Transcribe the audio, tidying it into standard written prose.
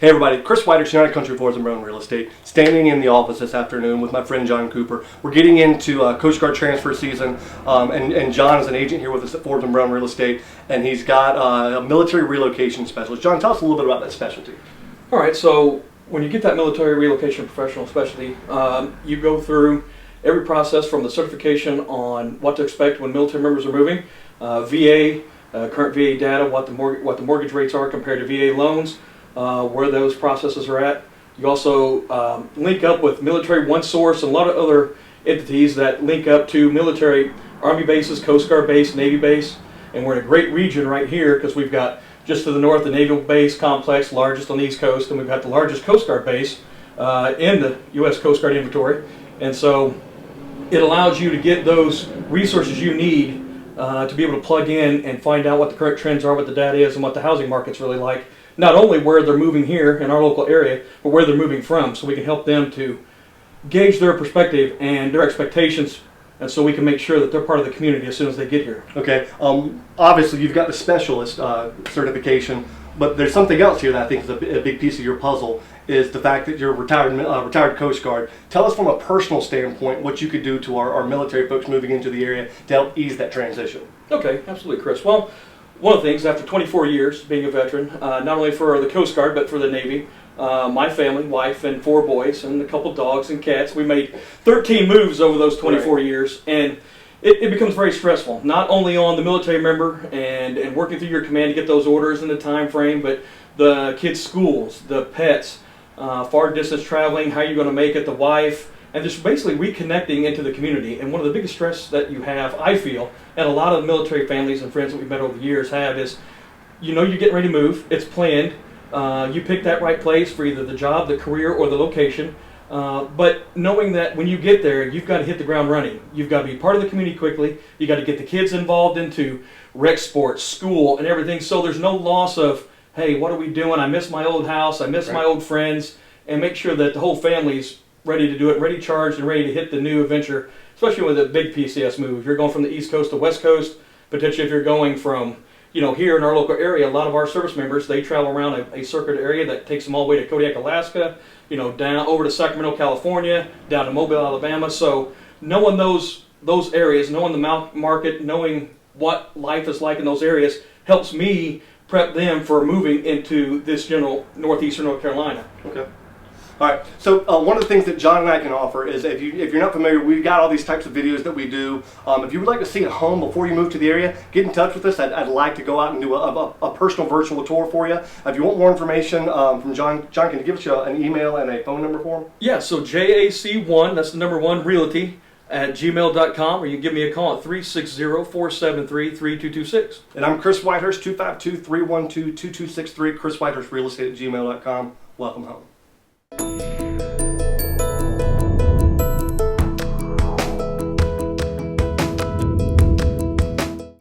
Hey everybody, Chris Whitehurst, United Country Forbes and Real Estate, standing in the office this afternoon with my friend Jon Cooper. We're getting into Coast Guard transfer season, and Jon is an agent here with us at Forbes and Real Estate, and he's got a military relocation specialist. Jon, tell us a little bit about that specialty. All right, so when you get that military relocation professional specialty, you go through every process from the certification on what to expect when military members are moving, VA, current VA data, what the mortgage rates are compared to VA loans, where those processes are at. You also link up with Military One Source and a lot of other entities that link up to military Army bases, Coast Guard base, Navy base, and we're in a great region right here because we've got just to the north the Naval Base Complex, largest on the East Coast, and we've got the largest Coast Guard base in the U.S. Coast Guard inventory, and so it allows you to get those resources you need to be able to plug in and find out what the current trends are, what the data is, and what the housing market's really like. Not only where they're moving here in our local area, but where they're moving from, so we can help them to gauge their perspective and their expectations, and so we can make sure that they're part of the community as soon as they get here. Okay, obviously you've got the specialist certification, but there's something else here that I think is a big piece of your puzzle, is the fact that you're retired Coast Guard. Tell us from a personal standpoint what you could do to our military folks moving into the area to help ease that transition. Okay, absolutely, Chris. Well, one of the things, after 24 years being a veteran, not only for the Coast Guard, but for the Navy, my family, wife and 4 boys and a couple dogs and cats, we made 13 moves over those 24 years, and it becomes very stressful, not only on the military member and working through your command to get those orders in the time frame, but the kids' schools, the pets, far distance traveling, how you're going to make it, the wife, and just basically reconnecting into the community. And one of the biggest stress that you have, I feel, and a lot of military families and friends that we've met over the years have, is you're getting ready to move, it's planned, you pick that right place for either the job, the career, or the location, but knowing that when you get there, you've got to hit the ground running. You've got to be part of the community quickly, you've got to get the kids involved into rec sports, school, and everything, so there's no loss of, hey, what are we doing? I miss my old house, I miss my old friends, and make sure that the whole family's ready to do it, ready charged, and ready to hit the new adventure, especially with a big PCS move. If you're going from the East Coast to West Coast, potentially if you're going from, here in our local area, a lot of our service members, they travel around a circuit area that takes them all the way to Kodiak, Alaska, down over to Sacramento, California, down to Mobile, Alabama. So knowing those areas, knowing the market, knowing what life is like in those areas helps me prep them for moving into this general northeastern North Carolina. Okay. All right, so one of the things that Jon and I can offer is, if you're not familiar, we've got all these types of videos that we do. If you would like to see a home before you move to the area, get in touch with us. I'd like to go out and do a personal virtual tour for you. If you want more information from Jon, can you give us an email and a phone number for him? Yeah, so JAC1, that's the number 1, realty, @gmail.com, or you can give me a call at 360-473-3226. And I'm Chris Whitehurst, 252-312-2263, Chris Whitehurst Real Estate @gmail.com. Welcome home.